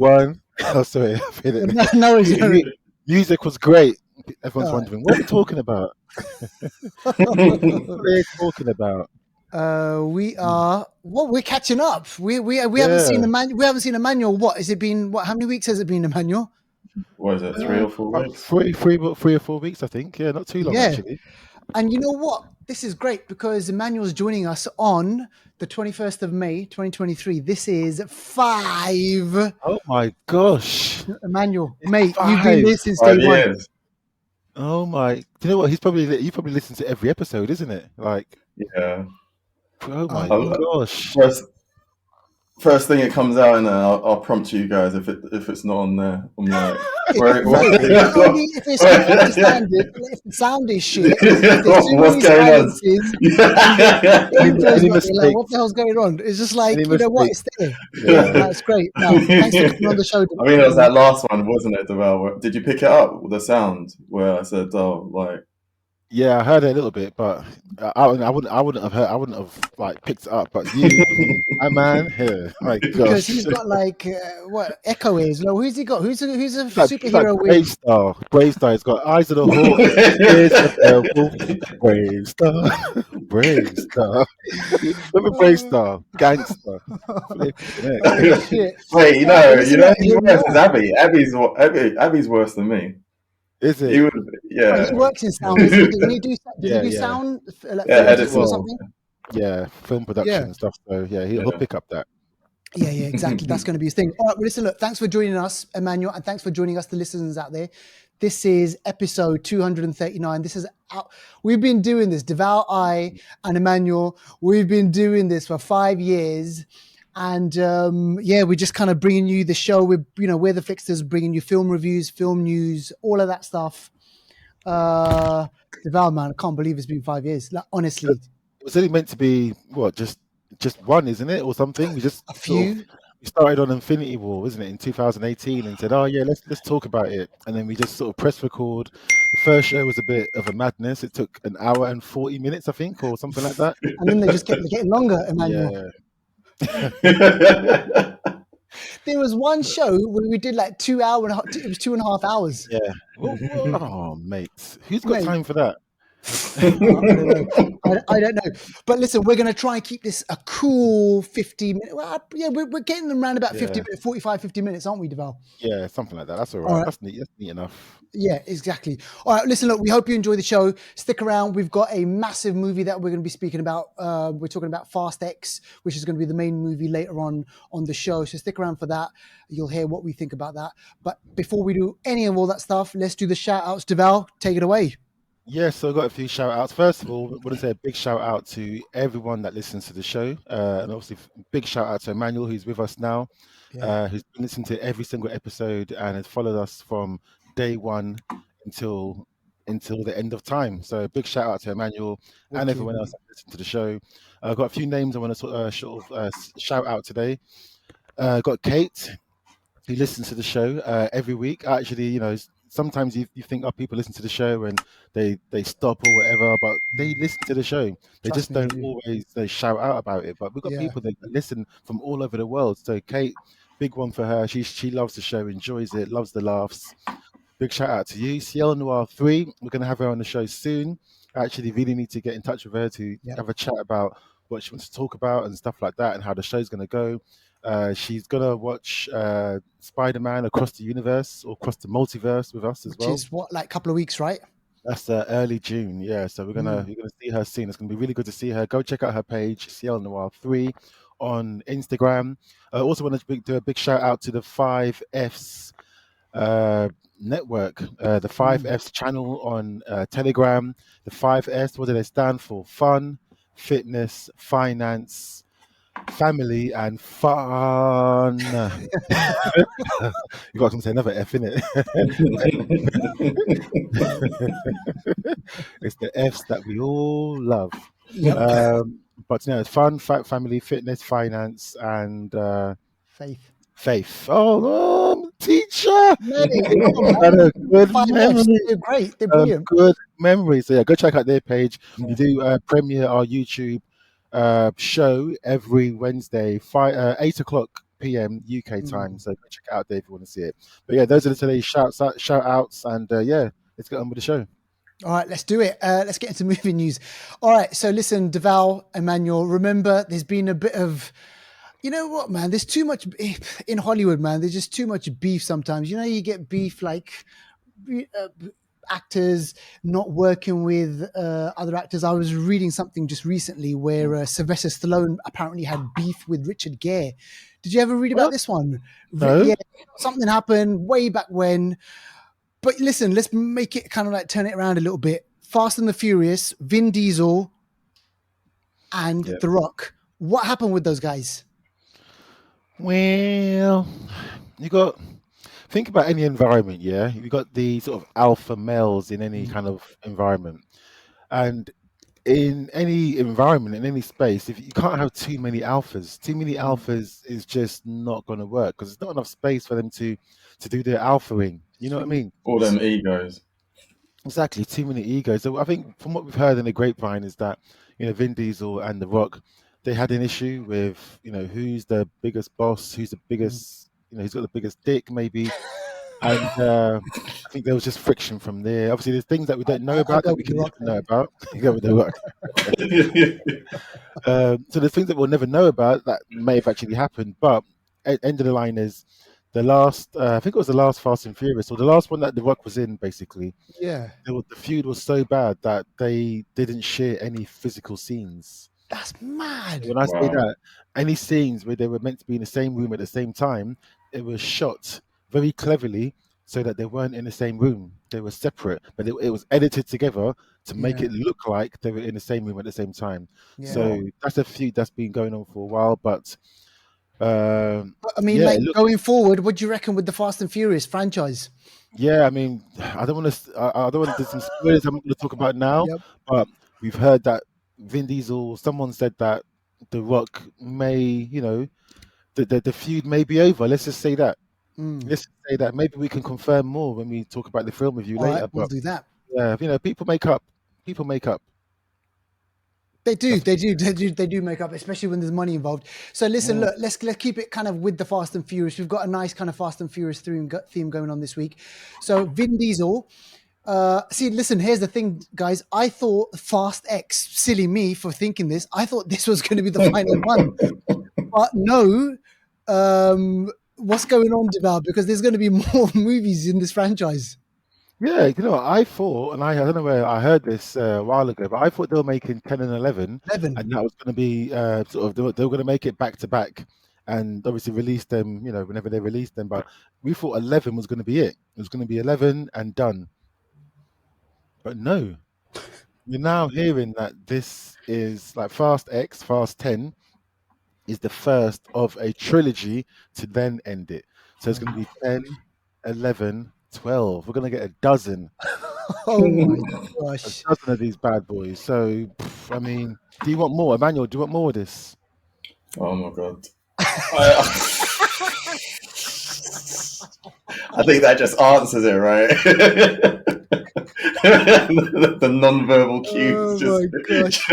everyone. Oh, sorry. No, Music was great. Everyone's All right. wondering, what are they talking about? What are they talking about? We're catching up. We haven't Yeah. seen we haven't seen Emmanuel. What has it been? How many weeks has it been, Emmanuel? What is it? 3 or 4 weeks? Three or 4 weeks, I think. Yeah, not too long actually. And you know what? This is great because Emmanuel's joining us on the 21st of May, 2023. This is 5. Oh my gosh. Emmanuel, mate, 5. you've been there since 5 day one. years. Oh my. Do you know what? You probably listen to every episode, isn't it? Like, Yeah. oh my gosh. First thing it comes out, and I'll prompt you guys if it's not on there. I'm like, if the sound is shit, what's going on? Like, what the hell's going on? It's just like, you know what, it's there. Yeah. That's great. No, thanks for coming on the show. I mean, it was that last one, wasn't it, Deval? Did you pick it up, the sound where I said, "Oh, like"? Yeah, I heard it a little bit, but I wouldn't have like picked it up. But you, my man, here, my gosh, because he's got like what Echo is. No, who's he got? Who's a superhero like with Brave Star. He's got eyes of the hawk, ears of the wolf. Brave Star. Remember Brave Star, gangster. Wait, you know who's worse is Abby. Abby's worse than me. Is it? He works in sound. Doesn't he do sound? Like edits or something? Yeah, film production and stuff. So yeah, he'll pick up that. Yeah, exactly. That's going to be his thing. All right, well, listen, look, thanks for joining us, Emmanuel, and thanks for joining us, the listeners out there. This is episode 239. This is we've been doing this, Deval, I, and Emmanuel. We've been doing this for 5 years. And we're just kind of bringing you the show. We're the Flixters, bringing you film reviews, film news, all of that stuff. Deval, man, I can't believe it's been 5 years. Like, honestly, it was only meant to be just one, isn't it, or something? We just a few. We started on Infinity War, isn't it, in 2018, and said, "Oh yeah, let's talk about it." And then we just sort of press record. The first show was a bit of a madness. It took an hour and 40 minutes, I think, or something like that. And then they just kept getting longer, Emmanuel. Yeah. There was one show where we did like 2 hours. It was 2.5 hours. Yeah. Oh, mate, who's got time for that? I don't know. But listen, we're going to try and keep this a cool 50 minutes. Well, yeah, we're getting them around about 50 minutes, 45, 50 minutes, aren't we, Deval? Yeah, something like that. That's all right. That's neat enough. Yeah, exactly. All right, listen, look, we hope you enjoy the show. Stick around. We've got a massive movie that we're going to be speaking about. We're talking about Fast X, which is going to be the main movie later on the show. So stick around for that. You'll hear what we think about that. But before we do any of all that stuff, let's do the shout outs. Deval, take it away. Yes, so I've got a few shout outs. First of all, I want to say a big shout out to everyone that listens to the show. And obviously, big shout out to Emmanuel, who's with us now, who's been listening to every single episode and has followed us from day one until the end of time. So a big shout out to Emmanuel and everyone else that listens to the show. I've got a few names I want to shout out today. I've got Kate, who listens to the show every week. Actually, sometimes you think, people listen to the show and they stop or whatever, but they listen to the show. They just don't always shout out about it. But we've got people that listen from all over the world. So Kate, big one for her. She loves the show, enjoys it, loves the laughs. Big shout out to you. Ciel Noir 3, we're going to have her on the show soon. I actually really need to get in touch with her to have a chat about what she wants to talk about and stuff like that and how the show's going to go. She's going to watch Spider-Man Across the Universe or Across the Multiverse with us as well. Which is like a couple of weeks, right? That's early June, yeah. So we're gonna see her soon. It's gonna be really good to see her. Go check out her page, Ciel Noir 3, on Instagram. I also want to do a big shout out to the 5Fs network, the 5Fs channel on Telegram. The 5S, what do they stand for? Fun, fitness, finance, family, and fun. You got to say another F, innit? It's the F's that we all love. But it's fun, family, fitness, finance, and faith. Oh, teacher! Good memory. They're great. They're brilliant. Good memory. So go check out their page. We do premiere our YouTube show every Wednesday, 8 o'clock p.m. UK time. So go check it out there if you want to see it. But yeah, those are today's shout outs, and yeah, let's get on with the show. All right, let's do it. Let's get into movie news. All right, so listen, Deval, Emmanuel, remember there's been a bit of, you know what, man, there's too much in Hollywood, man. There's just too much beef sometimes. You know, you get beef like actors not working with other actors. I was reading something just recently where Sylvester Stallone apparently had beef with Richard Gere. Did you ever read about this one? No. Yeah, something happened way back when. But listen, let's make it kind of like turn it around a little bit. Fast and the Furious, Vin Diesel and The Rock. What happened with those guys? Well, think about any environment, yeah? You got the sort of alpha males in any kind of environment. And in any environment, in any space, if you can't have too many alphas is just not going to work because there's not enough space for them to do their alphaing. You know what I mean? All them egos. Exactly, too many egos. So I think from what we've heard in the grapevine is that, Vin Diesel and The Rock, they had an issue with, who's the biggest boss, who's the biggest, who's got the biggest dick, maybe. And I think there was just friction from there. Obviously, there's things that we don't know about that we can never know about. You go with The Rock. So there's things that we'll never know about that may have actually happened. But end of the line is the last, I think it was the last Fast and Furious, or the last one that The Rock was in, basically. Yeah. The feud was so bad that they didn't share any physical scenes. That's mad. When I say that, any scenes where they were meant to be in the same room at the same time, it was shot very cleverly so that they weren't in the same room. They were separate, but it was edited together to make it look like they were in the same room at the same time. Yeah. So that's a feud that's been going on for a while, but I mean, going forward, what do you reckon with the Fast and Furious franchise? Yeah, I mean, I don't want to do some spoilers I'm going to talk about now, but we've heard that Vin Diesel, someone said that The Rock may, the feud may be over. Let's just say that. Let's just say that. Maybe we can confirm more when we talk about the film with you later. Right, we'll do that. Yeah, people make up. They do make up, especially when there's money involved. So listen, look, let's keep it kind of with the Fast and Furious. We've got a nice kind of Fast and Furious theme going on this week. So Vin Diesel. Listen, here's the thing, guys. I thought Fast X, silly me for thinking this, I thought this was going to be the final one. But no, what's going on, Deval? Because there's going to be more movies in this franchise. Yeah, I thought, and I don't know where I heard this a while ago, but I thought they were making 10 and 11. And that was going to be they were going to make it back to back and obviously release them, whenever they release them. But we thought 11 was going to be it. It was going to be 11 and done. But no, we're now hearing that this is like Fast X, Fast 10 is the first of a trilogy to then end it. So it's going to be 10, 11, 12. We're going to get a dozen. Oh my gosh. A dozen of these bad boys. So, I mean, do you want more? Emmanuel, do you want more of this? Oh my God. I think that just answers it, right? The non-verbal cues. Let's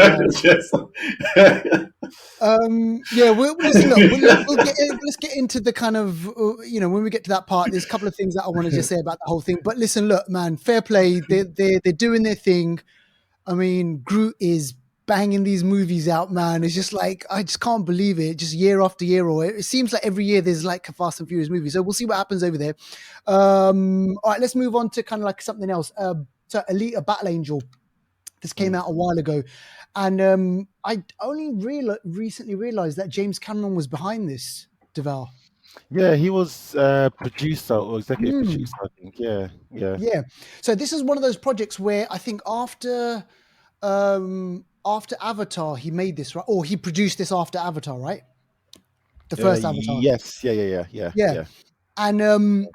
get into the kind of, when we get to that part, there's a couple of things that I want to just say about the whole thing. But listen, look, man, fair play. They're doing their thing. I mean, Groot is banging these movies out, man. It's just like, I just can't believe it. Just year after year, or it seems like every year there's like a Fast and Furious movie. So we'll see what happens over there. All right, let's move on to kind of like something else. So Alita Battle Angel. This came out a while ago. And I only recently realized that James Cameron was behind this, Deval. Yeah, he was producer or executive producer, I think. Yeah. So this is one of those projects where I think after Avatar, he made this, right? Or he produced this after Avatar, right? The first Avatar. Yes. Yeah. And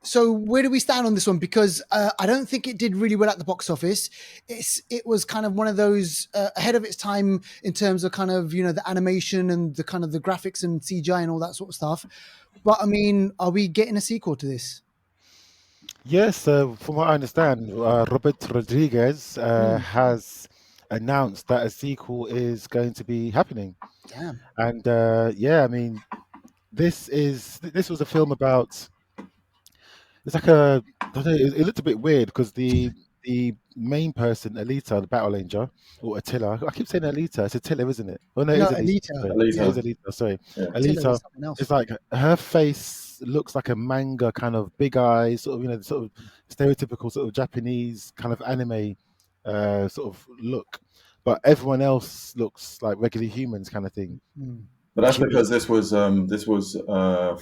so where do we stand on this one? Because I don't think it did really well at the box office. It was kind of one of those ahead of its time in terms of kind of, the animation and the kind of the graphics and CGI and all that sort of stuff. But I mean, are we getting a sequel to this? Yes, from what I understand, Robert Rodriguez has announced that a sequel is going to be happening. Damn. And I mean, this was a film about. It's like a. I don't know, it looked a bit weird because the main person, Alita, the battle angel, or Attila. I keep saying Alita. It's Attila, isn't it? Oh no, it No, is Alita. Alita. Sorry. It Yeah, is Alita. Alita. Sorry, Yeah. Attila Alita. is something else. It's like her face looks like a manga kind of big eyes, sort of the sort of stereotypical sort of Japanese kind of anime sort of look, but everyone else looks like regular humans kind of thing. Mm. But that's She was because this was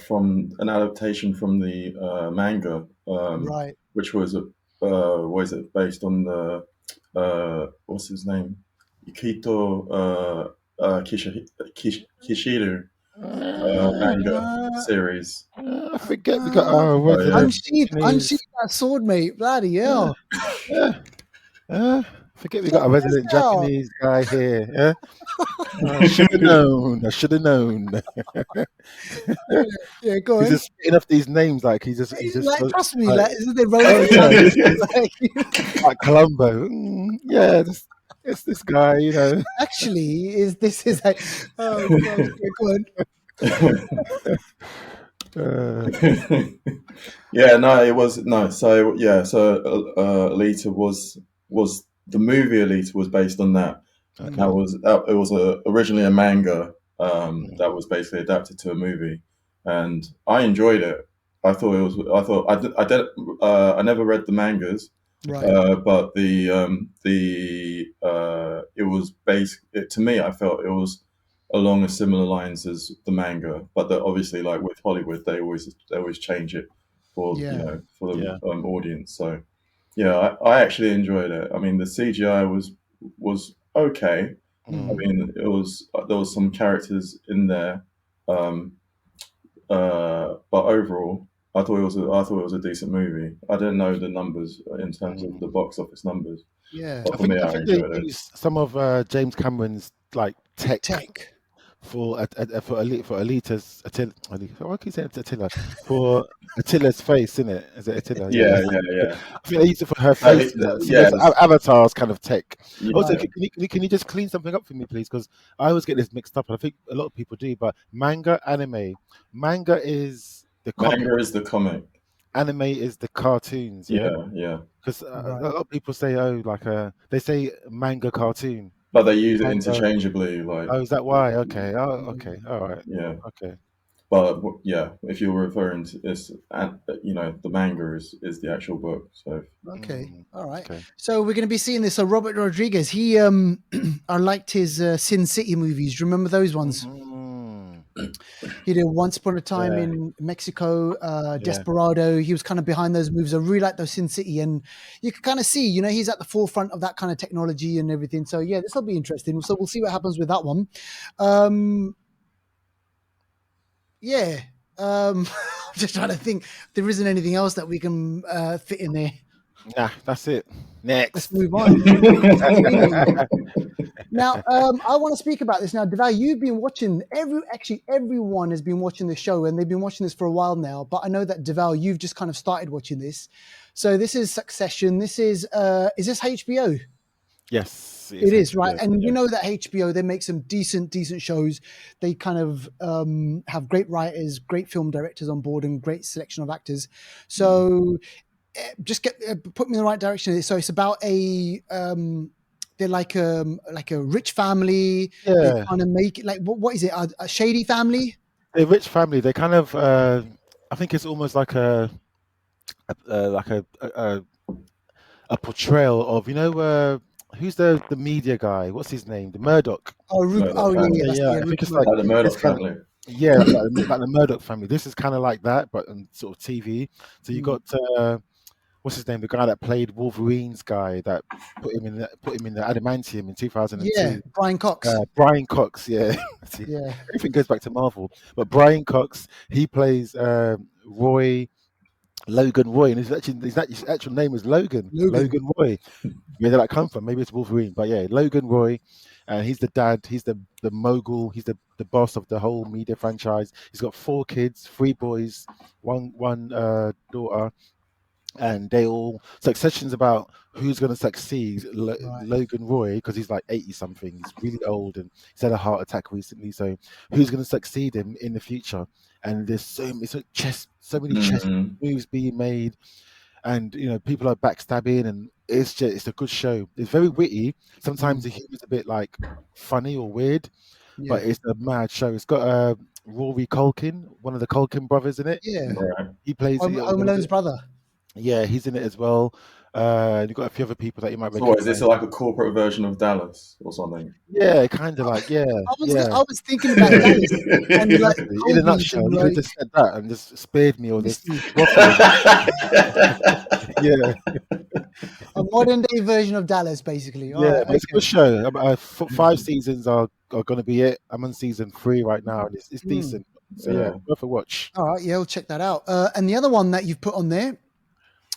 from an adaptation from the manga, Right. which was what is it, based on the what's his name, Ikito Kishiru manga uh, series. I forget we got our Oh yeah. resident Unsheath Japanese. that sword, mate. Bloody Uh, hell. uh, Forget we got Check a this resident out. Japanese guy here. I should have known. I should have known. Yeah, go He's on. just spitting off these names like he just Like, goes trust me, like, like, isn't they roll oh off the yeah, tongue? this is Like, like Columbo. Yeah, it's this guy, you know. actually, this is like, oh god, yeah, go on. Uh, Yeah, no, it was no. So yeah, so Alita was the movie Alita was based on that. okay. It was originally a manga Mm, that was basically adapted to a movie, and I enjoyed it. I thought it was. I never read the mangas, Right. but it was based. To me, I felt it was along a similar lines as the manga, but obviously, like with Hollywood, they always change it for Yeah. for yeah. the audience. So yeah, I actually enjoyed it. I mean, the CGI was okay. I Mm. mean, it was there was some characters in there, um, but overall, I thought it was a decent movie. I didn't know the numbers in terms of Mm. the box office numbers, Yeah. but for me, I I think they enjoyed it. used some of James Cameron's like tech Tech. for for Alita's Attila. Why keep saying Attila for Attila's face, isn't it? Is it Attila? Yeah. Yeah, yeah, yeah. I think they used it for her face. So Yeah, there's Avatar's kind of tech. Also, yeah. Right. can you just clean something up for me, please? Because I always get this mixed up, and I think a lot of people do. But manga is the comic, Manga is the comic. anime is the cartoons. Yeah, Yeah, yeah. because a Right. lot of people say, oh, like they say manga cartoon, But they use it manga. interchangeably, like Oh, is that why? Okay. Oh, okay. All right. yeah. Okay. But yeah, if you're referring to this, the manga is the actual book. So Okay. Mm, All right. okay. So we're going to be seeing this. So Robert Rodriguez, he I liked his Sin City movies. Do you remember those ones? Mhm. He did Once Upon a Time Yeah. in Mexico, Yeah. Desperado. He was kind of behind those movies. I really like those Sin City, and you can kind of see, he's at the forefront of that kind of technology and everything. So yeah, this will be interesting. So we'll see what happens with that one. Yeah. I'm just trying to think. There isn't anything else that we can fit in there. Nah, that's it. Let's Next. move on. Now, I want to speak about this now. Deval, you've been watching everyone has been watching the show, and they've been watching this for a while now. But I know that Deval, you've just kind of started watching this. So this is Succession. This is this HBO? Yes, It is, right? HBO. And we Yeah. know that HBO, they make some decent shows. They kind of have great writers, great film directors on board, and great selection of actors. So just put me in the right direction. So it's about they're like a rich family. They're Yeah. trying to make it like what is it? A shady family? A rich family. They kind of. I think it's almost like like a portrayal of who's the media guy? What's his name? The Murdoch. Oh, Murdoch oh yeah, family, that's Yeah. I think Rupert it's like Murdoch. like the Murdoch it's kind of. family. Yeah, like the Murdoch family. This is kind of like that, but on sort of TV. So you Mm. got what's his name? The guy that played Wolverine's guy that put him in the adamantium in Yeah, 2002. Brian Cox. Brian Cox. Yeah, see, Yeah, everything goes back to Marvel. But Brian Cox, he plays Roy Logan Roy, and his actual name is Logan Logan. Roy. Where did that come from? Maybe it's Wolverine, but yeah, Logan Roy, and he's the dad. He's the mogul. He's the boss of the whole media franchise. He's got 4 kids, 3 boys, one daughter, and they all succession's about who's going to succeed Right. Logan Roy, because he's like 80 something, he's really old, and he's had a heart attack recently, so who's going to succeed him in the future. And there's so many chess moves being made, and people are backstabbing, and it's a good show. It's very witty. Sometimes the humor's a bit like funny or weird, but it's a mad show. It's got Rory Culkin, one of the Culkin brothers, in it. Yeah. Right. He plays Home Alone's brother. Yeah, he's in it as well. You've got a few other people that you might So recognize. is this like a corporate version of Dallas or something? Yeah, kind of like, yeah. I was thinking about Dallas. And like, Exactly. In a nutshell, you could have just said that and just spared me all this. Yeah. A modern day version of Dallas, basically. Yeah, but it's a good show. 5 seasons are going to be it. I'm on season 3 right now, and it's decent. So yeah, worth a watch. All right, yeah, we'll check that out. And the other one that you've put on there,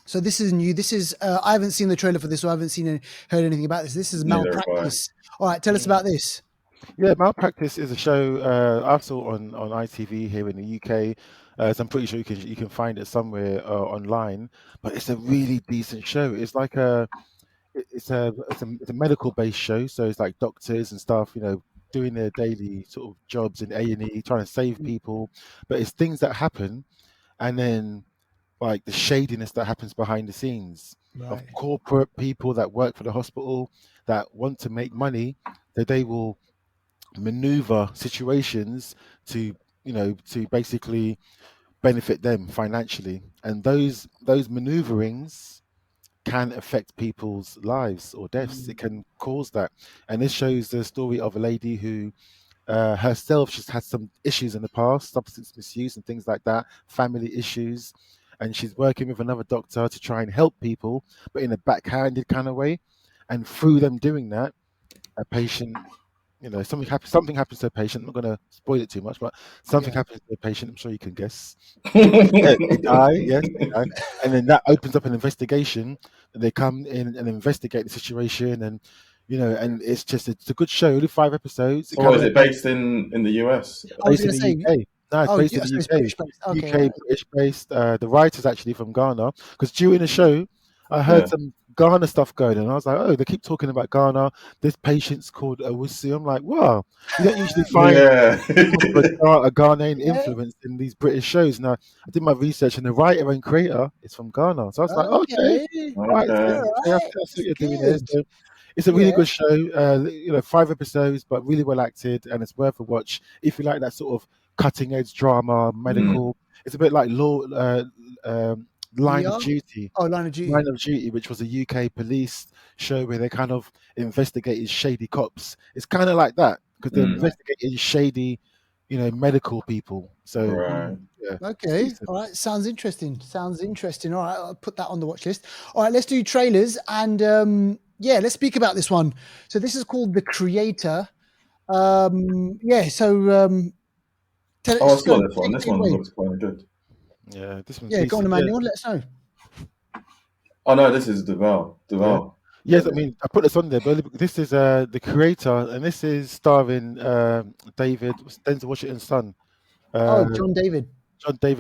so this is new. This is I haven't seen the trailer for this, so I haven't heard anything about this. This is Malpractice. All right, tell us about this. Yeah, Malpractice is a show I saw on ITV here in the UK. So I'm pretty sure you can find it somewhere online. But it's a really decent show. It's like it's a medical based show. So it's like doctors and stuff, doing their daily sort of jobs in A&E, trying to save people. But it's things that happen, and then like the shadiness that happens behind the scenes of corporate people that work for the hospital that want to make money, that they will maneuver situations to basically benefit them financially, and those maneuverings can affect people's lives or deaths. It can cause that. And this shows the story of a lady who herself just had some issues in the past, substance misuse and things like that, family issues, and she's working with another doctor to try and help people, but in a backhanded kind of way. And through them doing that, a patient, something happens to a patient. I'm not going to spoil it too much, but something happens to a patient. I'm sure you can guess. They die, yes, they die. And then that opens up an investigation, and they come in and investigate the situation, and and it's a good show. Only 5 episodes. Or is it based in the US? Based in the UK. No, it's based in the UK. UK, British based. The writer's actually from Ghana, because during the show, I heard some Ghana stuff going, and I was like, oh, they keep talking about Ghana. This patient's called Owusu. I'm like, wow, you don't usually find a Ghanaian influence in these British shows. Now, I did my research, and the writer and creator is from Ghana. So I was like, okay. Right, that's what you're doing there. So it's a really good show. 5 episodes, but really well acted, and it's worth a watch if you like that sort of cutting edge drama, medical. It's a bit like Line of Duty. Oh, Line of Duty. Line of Duty, which was a UK police show where they kind of investigated shady cops. It's kind of like that, because they're investigating shady, medical people. So, okay, all right. Sounds interesting. All right, I'll put that on the watch list. All right, let's do trailers, and let's speak about this one. So this is called The Creator. I saw this one. This one looks quite good. Yeah, this one's go on, Emmanuel. Let us know. Oh no, this is Deval. Yes, I mean, I put this on there, but this is The Creator, and this is starring Denzel Washington's son. John David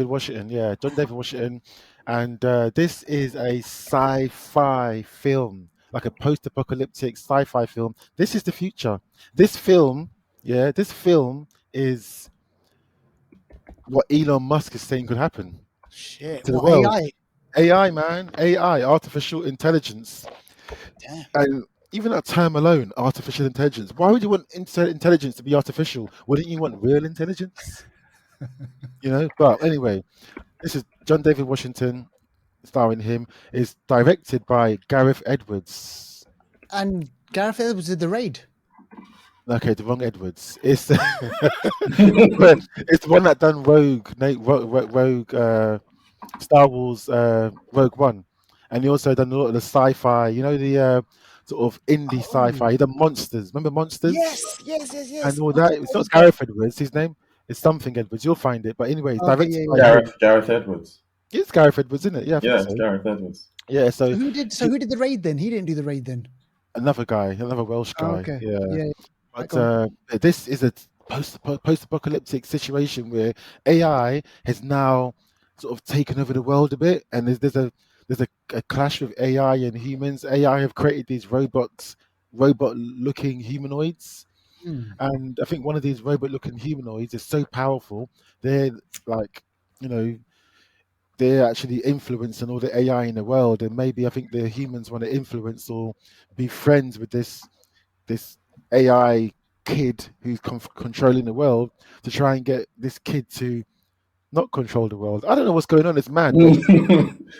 Washington. Yeah, John David Washington. And this is a sci-fi film, like a post-apocalyptic sci-fi film. This is the future. This film is what Elon Musk is saying could happen to the world. AI, man. AI, artificial intelligence. Damn. And even that term alone, artificial intelligence. Why would you want intelligence to be artificial? Wouldn't you want real intelligence? But anyway, this is John David Washington, starring him. Is directed by Gareth Edwards. And Gareth Edwards did The Raid. Okay, the wrong Edwards. It's it's the one that done Rogue Star Wars Rogue One, and he also done a lot of the sci-fi. The sort of indie sci-fi. He done Monsters. Remember Monsters? Yes. And all that. It's not Gareth Edwards. His name is something Edwards. You'll find it. But anyway, directed by Gareth Edwards. It's Gareth Edwards, isn't it? Yeah, it's Gareth Edwards. Yeah. So who did The Raid then? He didn't do The Raid then. Another Welsh guy. Okay. Yeah. But this is a post-apocalyptic situation where AI has now sort of taken over the world a bit, and there's a there's a clash with AI and humans. AI have created these robot-looking humanoids, and I think one of these robot-looking humanoids is so powerful. They're like, you know, they're actually influencing all the AI in the world, and maybe I think the humans want to influence or be friends with this AI kid who's controlling the world to try and get this kid to not control the world. I don't know what's going on. It's mad, but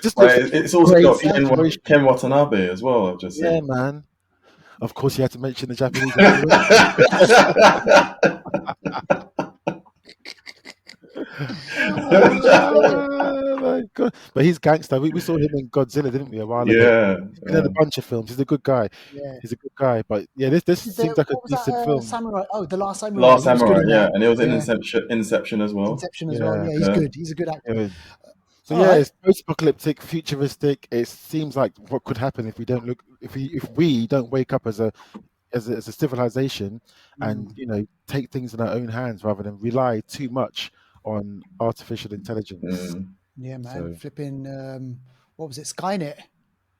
just looks like a It's also great got situation. Ken Watanabe as well. I've just Yeah, seen. man. Of course, you had to mention the Japanese influence. Oh my god! But he's gangster. We saw him in Godzilla, didn't we, a while ago? Yeah, He's been in a bunch of films. He's a good guy. Yeah. He's a good guy. But yeah, this seems like a What was decent that? film. Samurai. Oh, The Last Samurai. Last He was good Samurai. in Yeah, that. and it was in Yeah. Inception as well. Inception as well. Yeah. Yeah, he's good. He's a good actor. Yeah. So All yeah, right. it's post-apocalyptic, futuristic. It seems like what could happen if we don't look, if we don't wake up as a civilization, and take things in our own hands rather than rely too much on artificial intelligence. Yeah, man. So Flipping. What was it? Skynet.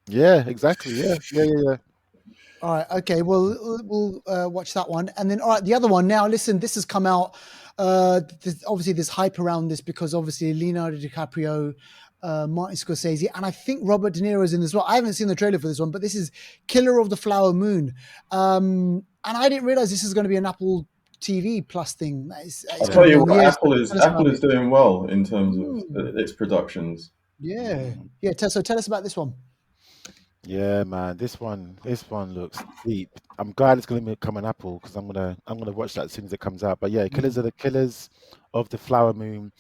Yeah, exactly. Yeah. All right. Okay. Well, we'll watch that one, and then all right, the other one. Now, listen. This has come out. Obviously, there's hype around this because obviously Leonardo DiCaprio, Martin Scorsese, and I think Robert De Niro is in as well. I haven't seen the trailer for this one, but this is Killer of the Flower Moon, and I didn't realize this is going to be an Apple TV Plus thing. I'll tell you what, Yeah, Apple is doing well in terms of its productions. Yeah. So tell us about this one. Yeah, man. This one looks deep. I'm glad it's going to come on Apple because I'm gonna watch that as soon as it comes out. But yeah, Killers of the Flower Moon.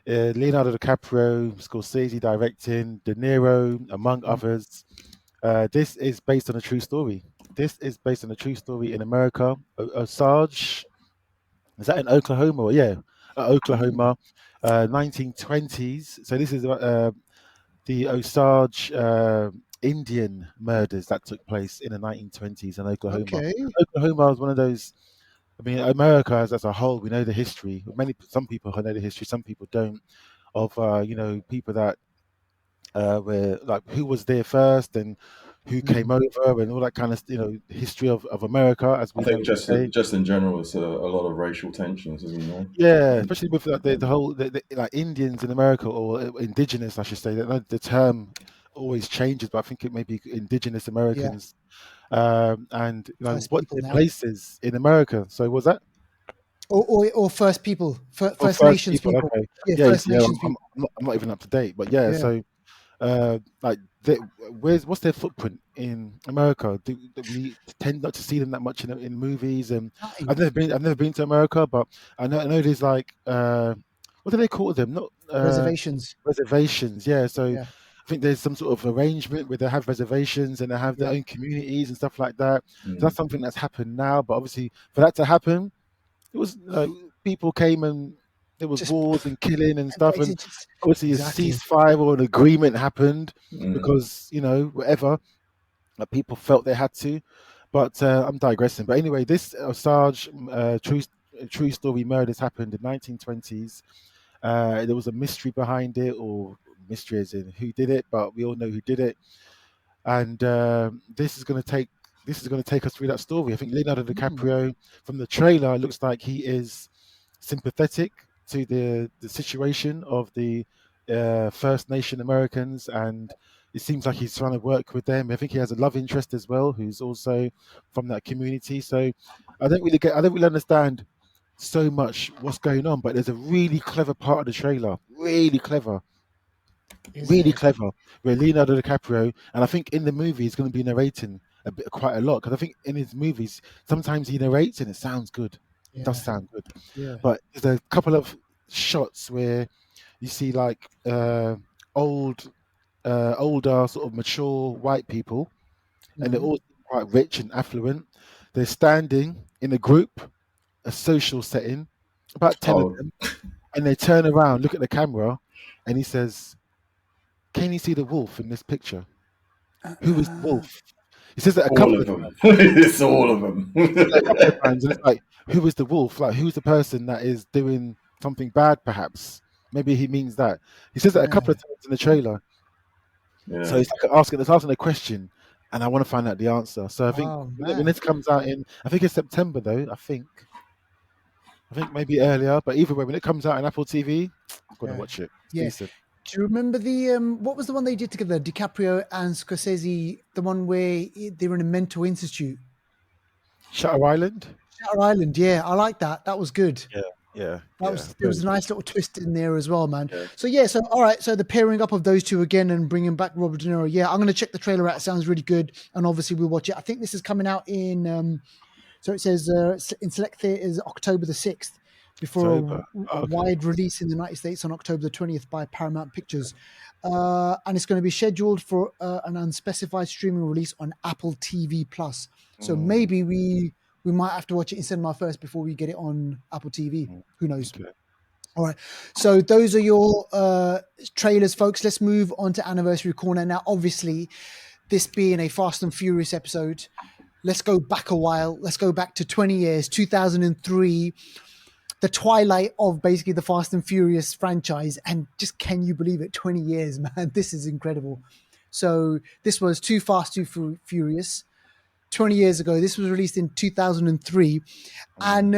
Leonardo DiCaprio, Scorsese directing, De Niro, among others. This is based on a true story. This is based on a true story in America. Osage, is that in Oklahoma? Yeah, Oklahoma, 1920s. So this is the Osage Indian murders that took place in the 1920s in Oklahoma. Okay. Oklahoma was one of those. I mean, America as a whole, we know the history. Some people know the history, some people don't. Of people that were like who was there first and who came over and all that kind of history of America as I we know think it today. just in general, it's a lot of racial tensions, isn't there? Yeah, especially with like, the whole like Indians in America or indigenous, I should say. The term always changes, but I think it may be indigenous Americans. And First what people their now. places in America. So was that? Or first people, First First Nations people. Okay. Yeah, First Nations I'm, people. I'm not even up to date, but yeah. So like what's their footprint in America? Do we tend not to see them that much in movies? And I've never been to America, but I know there's like what do they call them? Not Reservations. Reservations. Yeah. So Yeah. I think there's some sort of arrangement where they have reservations and they have their own communities and stuff like that. So that's something that's happened now, but obviously for that to happen, it was people came and there was wars and killing and stuff, and obviously a ceasefire or an agreement happened because whatever that people felt they had to. But I'm digressing. But anyway, this Osage true story murders happened in 1920s. There was a mystery behind it, or mystery as in who did it, but we all know who did it. And this is going to take us through that story. I think Leonardo DiCaprio, from the trailer, it looks like he is sympathetic to the situation of the First Nation Americans, and it seems like he's trying to work with them. I think he has a love interest as well, who's also from that community. So I don't really understand so much what's going on, but there's a really clever part of the trailer, really clever, where Leonardo DiCaprio, and I think in the movie he's going to be narrating quite a lot, because I think in his movies sometimes he narrates and it sounds good. It does sound good. But there's a couple of shots where you see like older sort of mature white people, and they're all quite rich and affluent. They're standing in a group, a social setting, about 10 of them, and they turn around, look at the camera, and he says, "Can you see the wolf in this picture? Who is the wolf?" He says that a couple of them. It's all of them. A couple of times, and it's like, who is the wolf? Like, who's the person that is doing something bad? Perhaps, maybe he means that. He says that a couple of times in the trailer. Yeah. So it's like asking a question, and I want to find out the answer. So I think when this comes out I think it's September though. I think maybe earlier, but either way, when it comes out on Apple TV, I'm gonna watch it. It's decent. Do you remember the what was the one they did together? DiCaprio and Scorsese, the one where they were in a mental institute. Shutter Island. Shutter Island, yeah, I like that. That was good. Yeah. There was a nice little twist in there as well, man. Yeah. So all right, so the pairing up of those two again and bringing back Robert De Niro. Yeah, I'm gonna check the trailer out. It sounds really good, and obviously we'll watch it. I think this is coming out in so it says in select theaters October the 6th. Before a wide release in the United States on October the 20th by Paramount Pictures. And it's going to be scheduled for an unspecified streaming release on Apple TV Plus. So maybe we might have to watch it in cinema first before we get it on Apple TV. Who knows? Okay. All right. So those are your trailers, folks. Let's move on to Anniversary Corner. Now, obviously, this being a Fast and Furious episode, let's go back a while. Let's go back to 20 years, 2003. The twilight of basically the Fast and Furious franchise. And just, can you believe it? 20 years, man. This is incredible. So this was Too Fast, Too Furious. 20 years ago. This was released in 2003. And,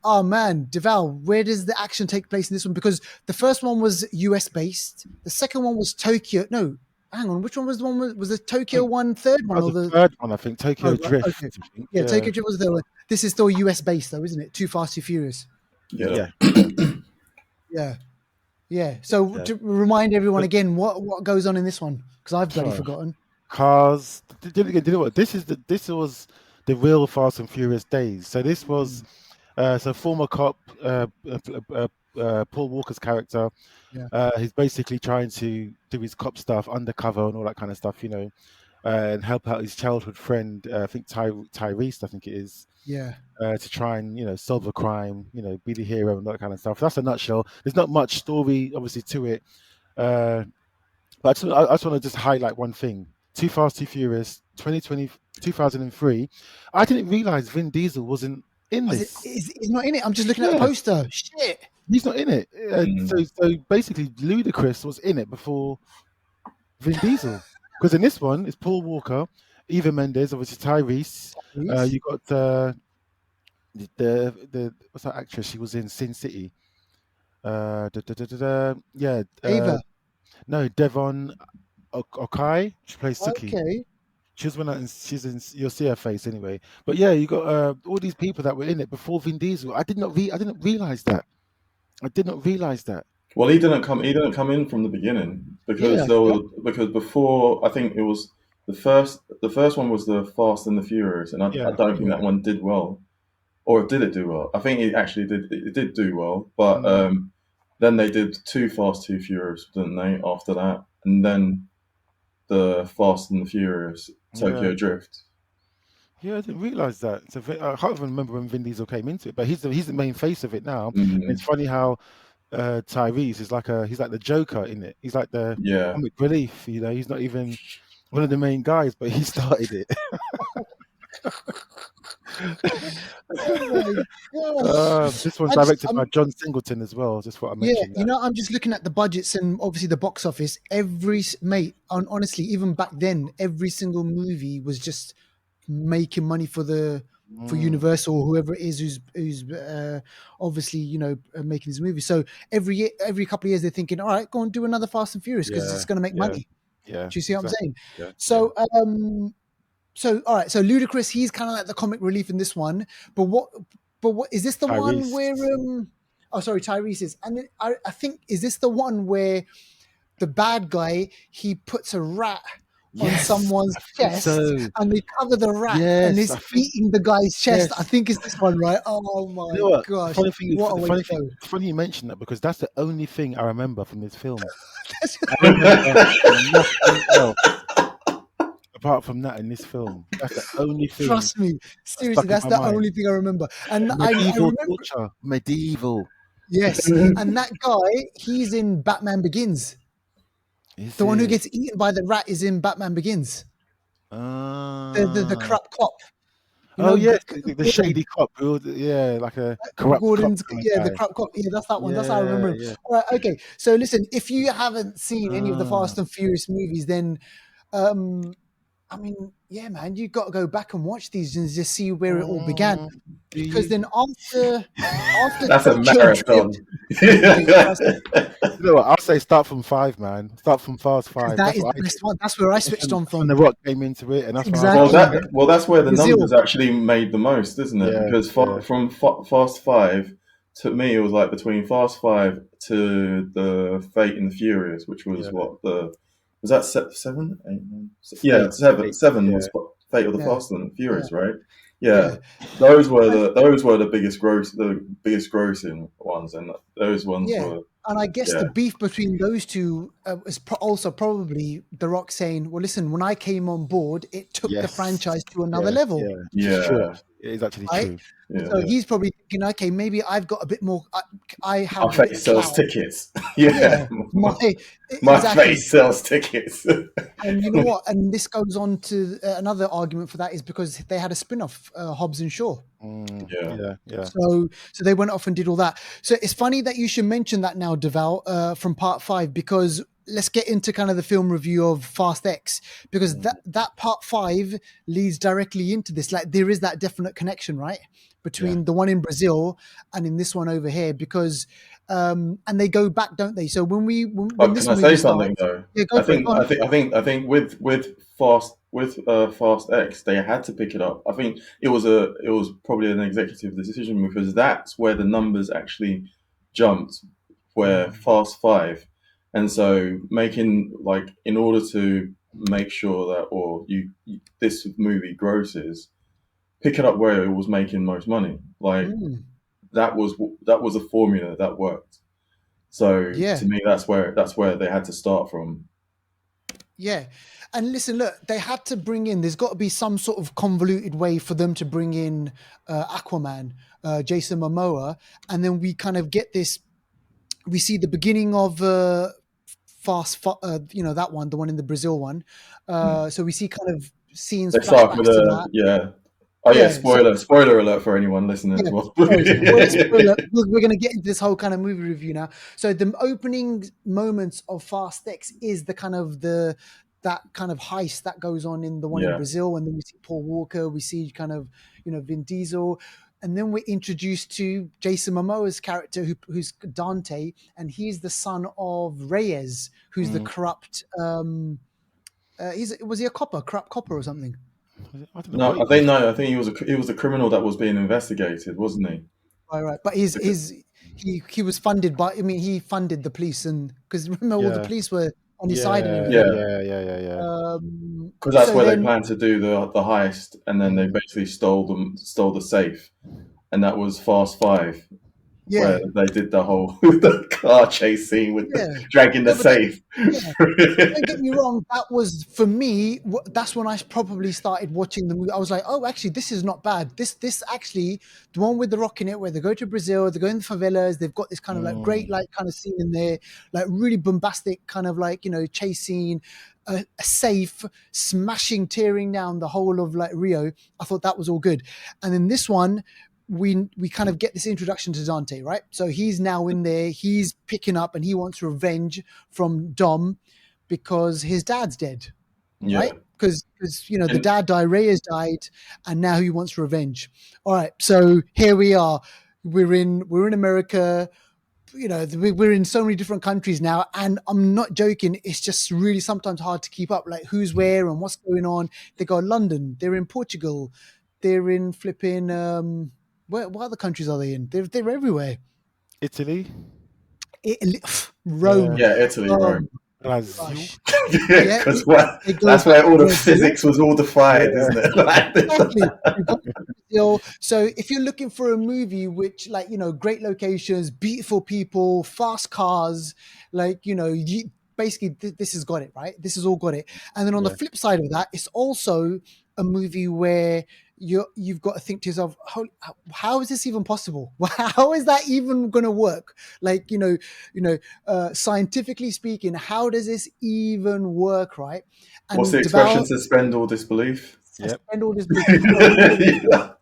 oh man, Deval, where does the action take place in this one? Because the first one was US based. The second one was Tokyo. No, hang on. Which one was the one? Was the Tokyo one third one? Or the third one, I think. Tokyo Drift. Okay. Yeah, Tokyo Drift was the one. This is still US based though, isn't it? Too Fast, Too Furious. Yeah. So to remind everyone again, what goes on in this one? Because I've bloody forgotten. Cars. Do you know what? This was the real Fast and Furious days. So this was former cop Paul Walker's character. He's basically trying to do his cop stuff undercover and all that kind of stuff, and help out his childhood friend. I think Tyrese, I think it is. To try and solve a crime, be the hero and that kind of stuff. That's a nutshell. There's not much story obviously to it, but I just want to just highlight one thing. Too Fast, Too Furious, 2003. I didn't realize Vin Diesel wasn't in this. He's not in it. I'm just looking at the poster. Shit, he's not in it. So basically, Ludacris was in it before Vin Diesel, because in this one it's Paul Walker, Eva Mendes, obviously Tyrese. You got the what's that actress? She was in Sin City. Eva. No, Devon Okai. She plays Suki. Okay. She's she's in. You'll see her face anyway. But yeah, you got all these people that were in it before Vin Diesel. I didn't realize that. Well, he didn't come in from the beginning because because before, I think it was the first one was the Fast and the Furious, and I don't think that one did well. Or did it do well? I think it actually did. It did do well, but then they did Too Fast, Too Furious, didn't they? After that, and then the Fast and the Furious Tokyo Drift. Yeah, I didn't realize that. I can't even remember when Vin Diesel came into it, but he's the main face of it now. And it's funny how Tyrese is he's like the Joker in it. He's like the comic relief. He's not even one of the main guys, but he started it. This one's directed by John Singleton as well. Just what I mentioned. Yeah, I'm just looking at the budgets and obviously the box office. Honestly, even back then, every single movie was just making money for Universal or whoever it is who's obviously making this movie. So every couple of years they're thinking, all right, go and do another Fast and Furious because it's going to make money. Yeah. Do you see what I'm saying? Yeah. So all right. So Ludacris, he's kind of like the comic relief in this one. But what is this the Tyrese. One where Tyrese is, and then I think, is this the one where the bad guy, he puts a rat on someone's chest and they cover the rat and he's eating the guy's chest. I think it's this one, right? Oh my gosh. Funny you mention that, because that's the only thing I remember from this film. Nothing else apart from that in this film. That's the only thing. Trust me, seriously, that's the only thing I remember. And medieval torture. Medieval. Yes, and that guy, he's in Batman Begins. The one who gets eaten by the rat is in Batman Begins. The corrupt cop. The shady cop, like a corrupt Gordon's, cop kind of the guy. corrupt cop. Yeah, that's that one. That's how I remember him. Yeah. All right, okay. So listen, if you haven't seen any of the Fast and Furious movies, then, I mean, yeah, man, you got to go back and watch these and just see where it all began. Because then after that's a marathon. You know what? I'll say start from 5, man. Start from Fast 5. That is the best one. That's where I switched on from. And The Rock came into it, and that's exactly. That's where the numbers actually made the most, isn't it? Because from Fast 5, to me, it was like between Fast 5 to the Fate and the Furious, which was was that 7, 8, 9? Yeah, 7 was Fate of the Fast and Furious, right? Yeah. Those were the biggest grossing ones, and those ones were. And I guess the beef between those two is also probably The Rock saying, "Well, listen, when I came on board, it took the franchise to another level." Yeah. It is actually true. Yeah. So he's probably thinking, okay, maybe I've got a bit more. I have. My face sells tickets. My face sells tickets. And you know what? And this goes on to another argument for that is because they had a spin-off, Hobbs and Shaw. Yeah. So they went off and did all that. So it's funny that you should mention that now, Deval, from part 5, because let's get into kind of the film review of Fast X, because that part 5 leads directly into this. Like there is that definite connection, right, between the one in Brazil and in this one over here, because and they go back, don't they? So when this can I say something though? I think with Fast X, they had to pick it up. I think it was probably an executive decision, because that's where the numbers actually jumped, where Fast 5. And so in order to make sure that, this movie grosses, pick it up where it was making most money. That was a formula that worked. So to me, that's where they had to start from. Yeah. And listen, look, they had to bring in, there's got to be some sort of convoluted way for them to bring in Aquaman, Jason Momoa. And then we kind of get this, we see the beginning of that one, the one in the Brazil one. So we see kind of scenes. They start with spoiler alert for anyone listening as well. Spoiler. We're going to get into this whole kind of movie review now. So the opening moments of Fast X is the kind of that kind of heist that goes on in the one in Brazil, and then we see Paul Walker, we see kind of Vin Diesel. And then we're introduced to Jason Momoa's character, who's Dante, and he's the son of Reyes, who's the corrupt. Was he a corrupt copper or something? I think he was a criminal that was being investigated, wasn't he? Right. But he was funded by. I mean, he funded the police, and because remember, all the police were on his side. And Yeah. Because that's where they planned to do the heist, and then they basically stole the safe, and that was Fast 5, where they did the whole the car chase scene with dragging the safe. Don't get me wrong, that was, for me, that's when I probably started watching the movie. I was like, oh, actually, this is not bad. This actually, the one with The Rock in it, where they go to Brazil, they go in the favelas, they've got this kind of like great like kind of scene in there, like really bombastic kind of like, chase scene, a safe, smashing, tearing down the whole of like Rio. I thought that was all good. And then this one, we kind of get this introduction to Dante, right? So he's now in there, he's picking up, and he wants revenge from Dom because his dad's dead, right? Because the dad died, Reyes died, and now he wants revenge. All right, so here we are. We're in America. We're in so many different countries now, and I'm not joking. It's just really sometimes hard to keep up, like who's where and what's going on. They go London, they're in Portugal, they're in flipping. What other countries are they in? They're everywhere. Italy, Rome. Yeah, Italy, Rome. Brazil. Because that's where all the physics was all defied, isn't it? Exactly. So if you're looking for a movie which, like, great locations, beautiful people, fast cars, like, basically this has got it, right? This has all got it. And then on the flip side of that, it's also a movie where you've got to think to yourself, how is this even possible? How is that even going to work? Like, scientifically speaking, how does this even work, right? And what's the expression? Suspend all disbelief. suspend all disbelief. Said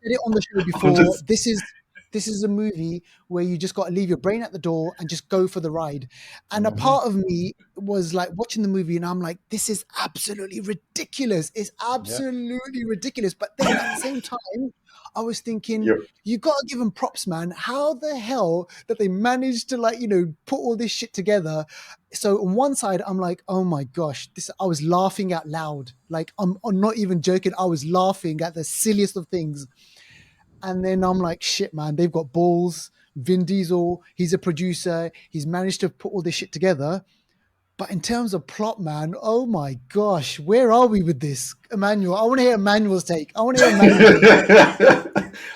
it on the show before. Just... This is a movie where you just got to leave your brain at the door and just go for the ride. And a part of me was like watching the movie and I'm like, this is absolutely ridiculous. It's absolutely ridiculous. But then at the same time, I was thinking, you got to give them props, man. How the hell that they managed to put all this shit together? So on one side, I'm like, oh my gosh, I was laughing out loud. Like I'm not even joking. I was laughing at the silliest of things. And then I'm like, shit, man, they've got balls. Vin Diesel, he's a producer. He's managed to put all this shit together. But in terms of plot, man, oh my gosh, where are we with this? Emmanuel, I want to hear Emmanuel's take.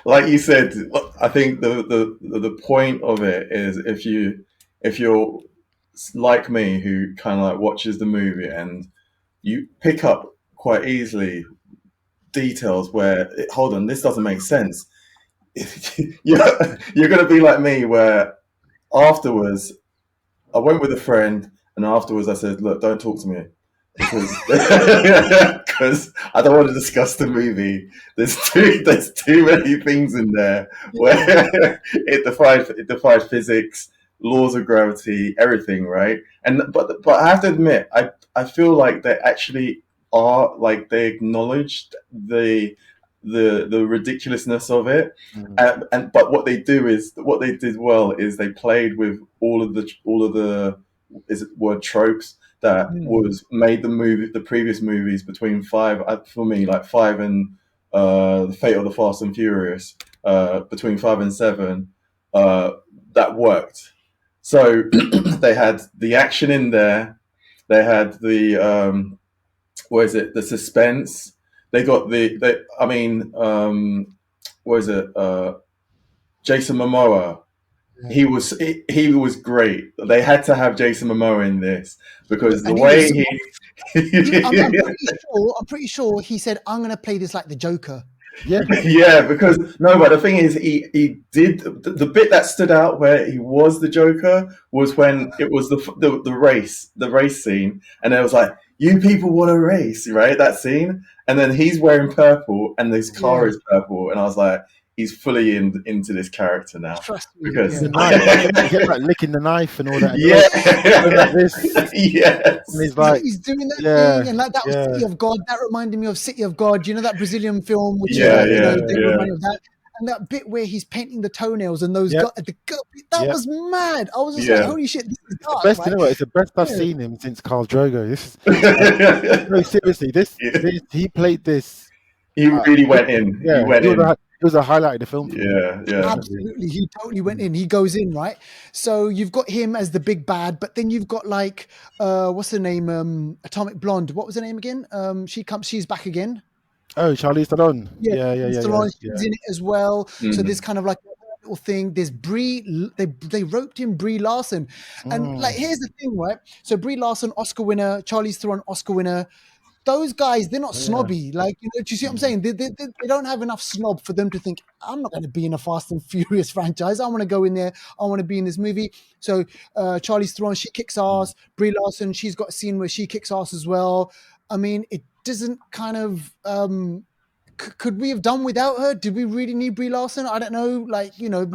Like you said, I think the point of it is if you're like me, who kind of like watches the movie and you pick up quite easily details where, hold on, this doesn't make sense. You're going to be like me, where afterwards I went with a friend and afterwards I said, look, don't talk to me because I don't want to discuss the movie. There's too many things in there where it defies physics, laws of gravity, everything, right? But I have to admit, I feel like they actually are, like, they acknowledged the ridiculousness of it, but what they did well is they played with all of the tropes that was made the previous movies between five and the Fate of the Fast and Furious, between 5 and 7, that worked. So they had the action in there, they had the the suspense. They got Jason Momoa. He was great. They had to have Jason Momoa in this because the way I'm pretty sure he said, I'm going to play this like the Joker. Yeah, because but the thing is, he did the bit that stood out where he was the Joker was when it was the race scene, and it was like, you people want to race, right? That scene, and then he's wearing purple, and this car is purple, and I was like, he's fully into this character now. Trust me, because the knife, get like licking the knife and all that. Like this. Yes, and he's like, he's doing that thing, and like that was City of God. That reminded me of City of God. You know that Brazilian film, which reminded me of that. And that bit where he's painting the toenails and those that was mad. I was just like, holy shit, this is dark, best, right? It's the best I've seen him since Khal Drogo. This is no, seriously. This he played this. He really went in. Yeah, he went in. It was a highlight of the film. Absolutely. He totally went in. He goes in, right? So you've got him as the big bad, but then you've got like what's her name? Atomic Blonde. What was her name again? She's back again. Oh, Charlize Theron. Yeah. She's in it as well. So there's kind of like a little thing. There's Brie. They roped in Brie Larson, and like here's the thing, right? So Brie Larson, Oscar winner. Charlize Theron, Oscar winner. Those guys, they're not snobby. Like, do you see what I'm saying? They don't have enough snob for them to think, I'm not going to be in a Fast and Furious franchise. I want to go in there. I want to be in this movie. So Charlize Theron, she kicks ass. Brie Larson, she's got a scene where she kicks ass as well. I mean, it doesn't kind of... could we have done without her? Did we really need Brie Larson? I don't know. Like, I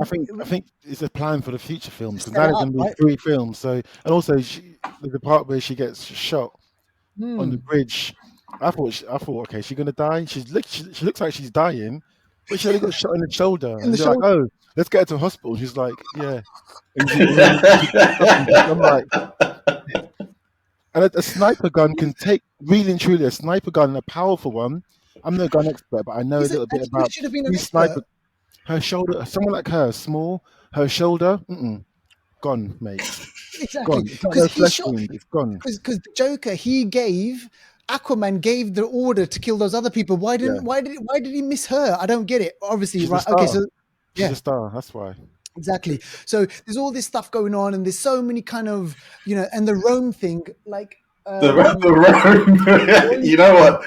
think it's a plan for the future films. So now there's going to be 3 films. So, and also the part where she gets shot on the bridge. I thought, okay, she's gonna die. She looks like she's dying, but she only got shot in the shoulder. And they're like, oh, let's get her to hospital. She's like, yeah. I'm like, and a sniper gun can take, really and truly, a sniper gun, a powerful one. I'm no gun expert, but I know a little bit about these sniper. Her shoulder, someone like her, small, her shoulder, gone, mate. Exactly, because it's gone. Because the Joker, Aquaman gave the order to kill those other people. Why did he miss her? I don't get it. Obviously, she's right? Okay, so she's a star. That's why. Exactly. So there's all this stuff going on, and there's so many kind of and the Rome thing, like. The Rome, you know what?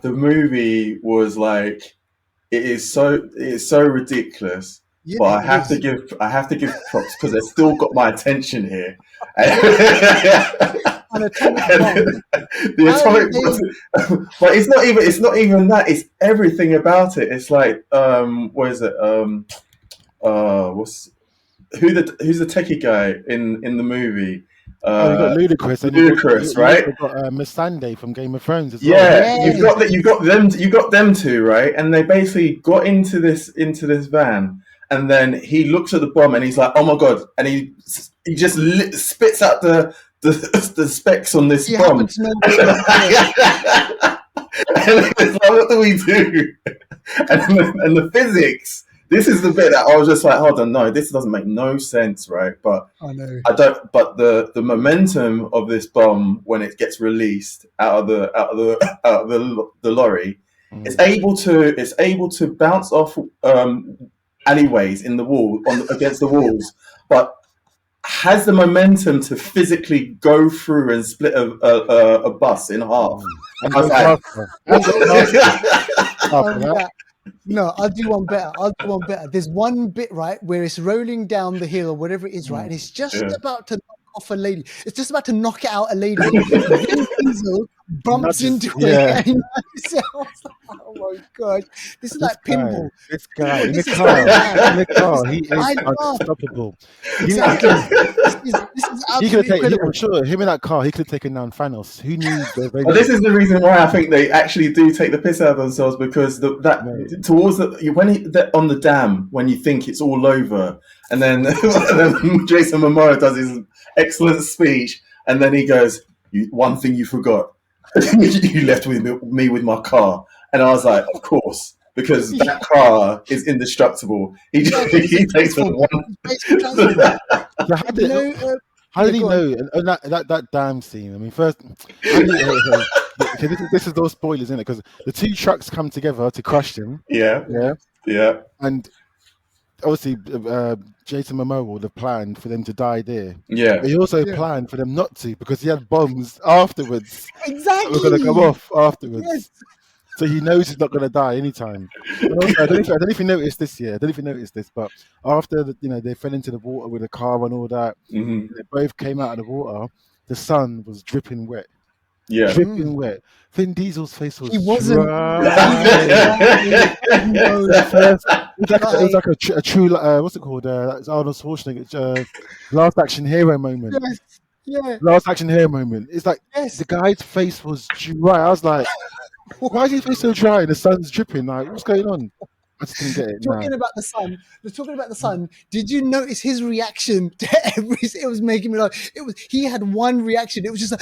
The movie was like, it is so ridiculous Yeah, but I have is. to give props because they've still got my attention here. An atomic bomb. The atomic bomb, but it's not even that. It's everything about it. It's like what is it? Who's the techie guy in the movie? You got Ludacris, and Ludacris, right? You've got Miss Sunday from Game of Thrones as well. Yeah, yes. you got them two, right? And they basically got into this van, and then he looks at the bomb and he's like, "Oh my god!" And he just spits out the specs on this bomb. And it's like, what do we do? And the physics. This is the bit that I was just like, hold on, no, this doesn't make no sense, right? But I know. I don't. But the momentum of this bomb when it gets released out of the lorry, it's able to bounce off alleyways in the wall against the walls, but has the momentum to physically go through and split a bus in half. And I was like, no, I'll do one better. There's one bit, right, where it's rolling down the hill or whatever it is, right, and it's just about to knock off a lady. It's just about to knock out a lady. Vin Diesel bumps into it. And oh my god, this is like pinball. This guy in the car, he is unstoppable. Exactly. This is absolutely I'm sure him in that car, he could have taken down Thanos. Who knew? This is the reason why I think they actually do take the piss out of themselves, because when on the dam, when you think it's all over, and then Jason Momoa does his excellent speech, and then he goes, "One thing you forgot." You left with me with my car, and I was like, of course, because that car is indestructible. He takes one. How did he know? That damn scene. I mean, first, this is those spoilers, isn't it? Because the two trucks come together to crush him. Yeah. And obviously, Jason Momoa would have planned for them to die there. Yeah. But he also planned for them not to, because he had bombs afterwards. Exactly. That were going to come off afterwards. Yes. So he knows he's not going to die anytime. Also, I don't know if you noticed this year. I don't know if you noticed this, but after they fell into the water with the car and all that, they both came out of the water. The sun was dripping wet. Yeah, dripping wet. Vin Diesel's face was. He wasn't. It was like a true. What's it called? That's Arnold Schwarzenegger. Last action hero moment. Yes. Yeah. Last action hero moment. It's like the guy's face was dry. I was like, why is his face so dry? And the sun's dripping. Like, what's going on? I just didn't get it. Talking about the sun. Did you notice his reaction to every? It was making me laugh. He had one reaction. It was just like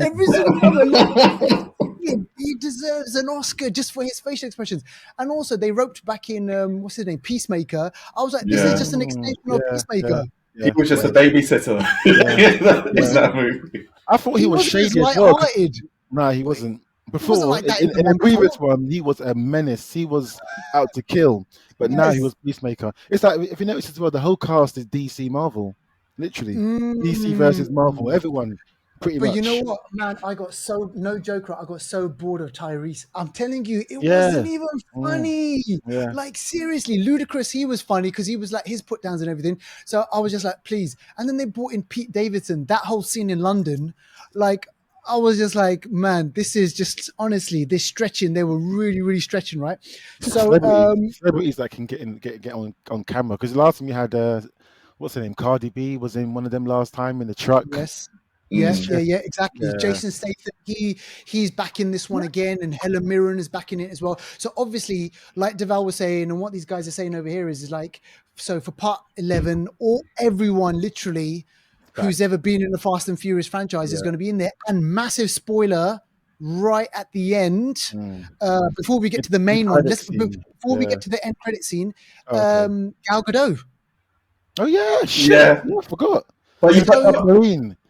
every single time. He deserves an Oscar just for his facial expressions. And also, they roped back in what's his name, Peacemaker. I was like, this is just an extension of Peacemaker. He was just a babysitter in that movie. I thought he was shady as well. No, he wasn't. Before, like in the previous one, he was a menace. He was out to kill. But now he was Peacemaker. It's like, if you notice as well, the whole cast is DC Marvel. Literally. DC versus Marvel. Everyone, pretty much. But you know what, man? I got so bored of Tyrese. I'm telling you, it wasn't even funny. Yeah. Like, seriously, Ludacris, he was funny because he was like his put downs and everything. So I was just like, please. And then they brought in Pete Davidson. That whole scene in London, like, I was just like, man, this is just, honestly, they're stretching. They were really, really stretching, right? So celebrities that can get on camera. Because last time you had, what's her name? Cardi B was in one of them last time in the truck. Yes. Yes, yeah, exactly. Yeah. Jason Statham, he's back in this one again, and Helen Mirren is back in it as well. So obviously, like Deval was saying, and what these guys are saying over here is like, so for part 11, everyone literally who's ever been in the Fast and Furious franchise is going to be in there. And massive spoiler right at the end, before we get to the main one, before we get to the end credit scene, Gal Gadot. Oh yeah, shit. Yeah, I forgot. But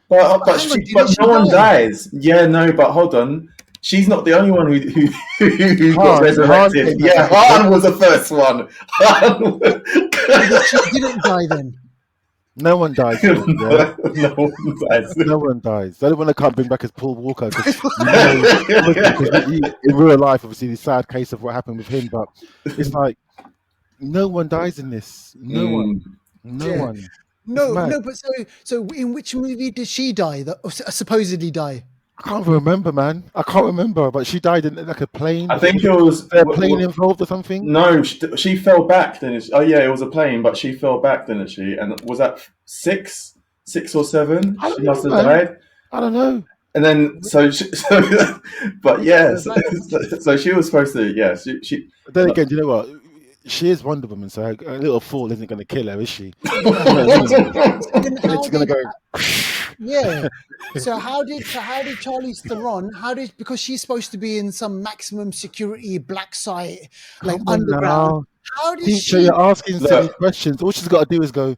no one dies. Yeah, no, but hold on. She's not the only one who got resurrected. Han was the first one. She didn't die then. No one dies. No one dies. No one dies. The only one I can't bring back is Paul Walker. Because in real life, obviously, the sad case of what happened with him. But it's like, No one dies in this. No one. No one. No, but so in which movie did she die? Supposedly die? I can't remember, man. I can't remember, but she died in like a plane. I think it was a plane involved or something. No, she fell back. It was a plane, but she fell back, didn't she? And was that six or seven? She must have died. I don't know. And then but yeah, so she was supposed to. Yeah, she. But then again, you know what? She is Wonder Woman, so a little fall isn't going to kill her, is she? It's going to go. Yeah. So how did Charlize Theron? Because she's supposed to be in some maximum security black site, like underground. How did she? You're asking silly questions. All she's got to do is go,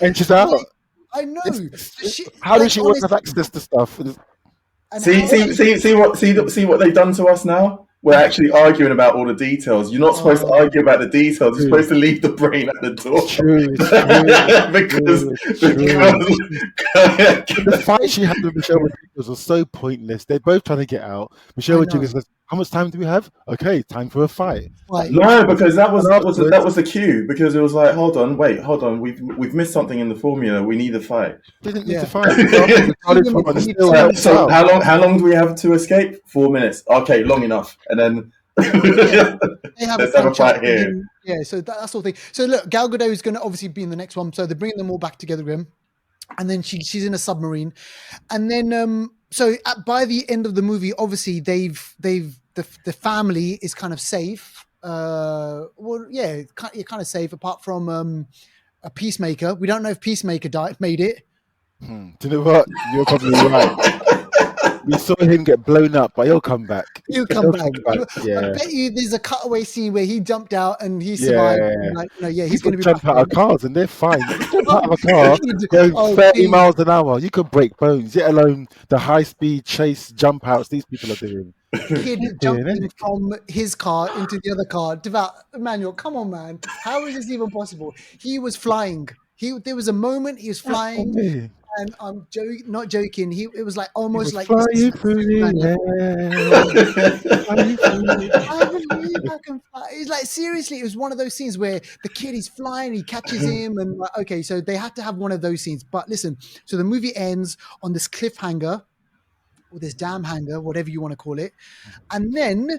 and she's out. I know. How does she want to have access to stuff? See what they've done to us now. We're actually arguing about all the details. You're not supposed to argue about the details. You're supposed to leave the brain at the door. It's true. because the fight she had with Michelle Rodriguez was so pointless. They're both trying to get out. Michelle Rodriguez says, "How much time do we have? Okay, time for a fight." No, because that was the cue. Because it was like, hold on, we've missed something in the formula. We need a fight. Didn't need to fight. So how long do we have to escape? 4 minutes. Okay, long enough. And then let's have a fight here. Yeah, so that's the thing. So look, Gal Gadot is going to obviously be in the next one. So they're bringing them all back together again, and then she's in a submarine, and then by the end of the movie, obviously the family is kind of safe. You're kind of safe apart from a Peacemaker. We don't know if Peacemaker made it. Do you know what? You're probably right. We saw him get blown up, but he'll come back. He'll come back. Yeah. I bet you there's a cutaway scene where he jumped out and he survived. Yeah. He's going to be jump out of cars and they're fine. You jump out of a car, going 30 miles an hour. You could break bones, let alone the high-speed chase jump outs these people are doing. Kid jumping from his car into the other car. Emmanuel, come on, man. How is this even possible? He was flying. There was a moment he was flying. And I'm not joking. It was like almost like flying through the air. I believe I can fly. It's like seriously, it was one of those scenes where the kid is flying, he catches him, and okay, so they had to have one of those scenes. But listen, so the movie ends on this cliffhanger, or this damn hanger, whatever you want to call it, and then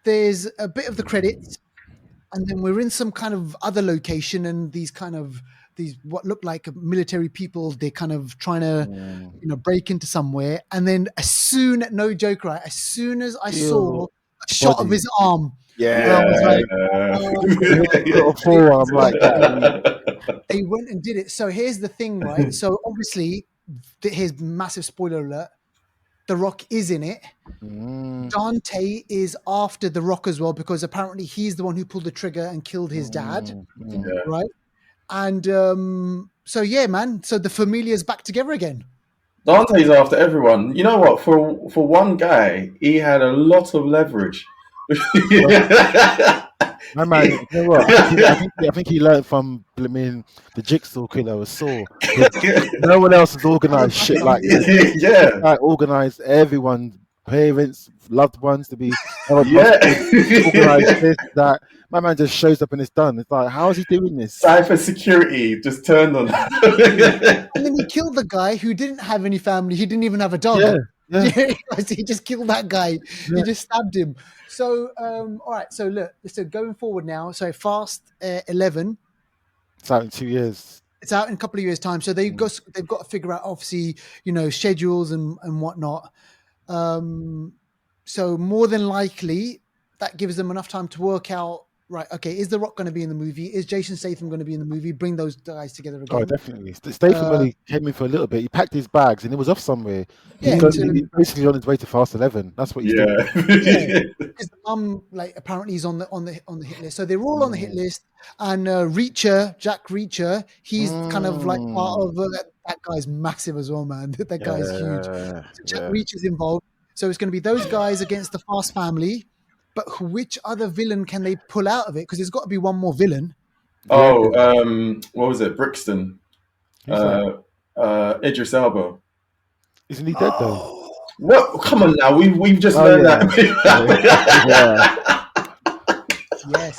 there's a bit of the credits, and then we're in some kind of other location, and these what look like military people, they're kind of trying to break into somewhere, and then no joke, right, as soon as I saw a shot of his arm, I was like, forearm like that. They went and did it. So here's the thing, right? So obviously, here's massive spoiler alert, The Rock is in it. Dante is after The Rock as well, because apparently he's the one who pulled the trigger and killed his dad, right? And so yeah, man. So the Familia's back together again. Dante's after everyone. You know what? For one guy, he had a lot of leverage. My man, you know what? I think he learned from the Jigsaw Killer or Saw. No one else has organized shit like this. Yeah, like organized everyone's parents, loved ones to be organized this, that. My man just shows up and it's done. It's like, how is he doing this? Cypher security just turned on. And then he killed the guy who didn't have any family. He didn't even have a dog. Yeah. He just killed that guy. Yeah. He just stabbed him. So, all right. So look, going forward now. So Fast 11. It's out in 2 years. It's out in a couple of years' time. So they've got to figure out, obviously, schedules and whatnot. So more than likely, that gives them enough time to work out. Right, okay, is The Rock going to be in the movie? Is Jason Statham going to be in the movie? Bring those guys together again. Oh, definitely. Statham only came in for a little bit. He packed his bags and he was off somewhere. He's basically on his way to Fast 11. That's what he's doing. Because the mum, apparently he's on the hit list. So they're all on the hit list. And Jack Reacher, he's kind of like part of that guy's massive as well, man. That guy's huge. So Jack Reacher's involved. So it's going to be those guys against the Fast family. But which other villain can they pull out of it? Because there's got to be one more villain. Oh, what was it? Brixton. Idris Elba. Isn't he dead though? What? Come on now. We've just learned that. Yes.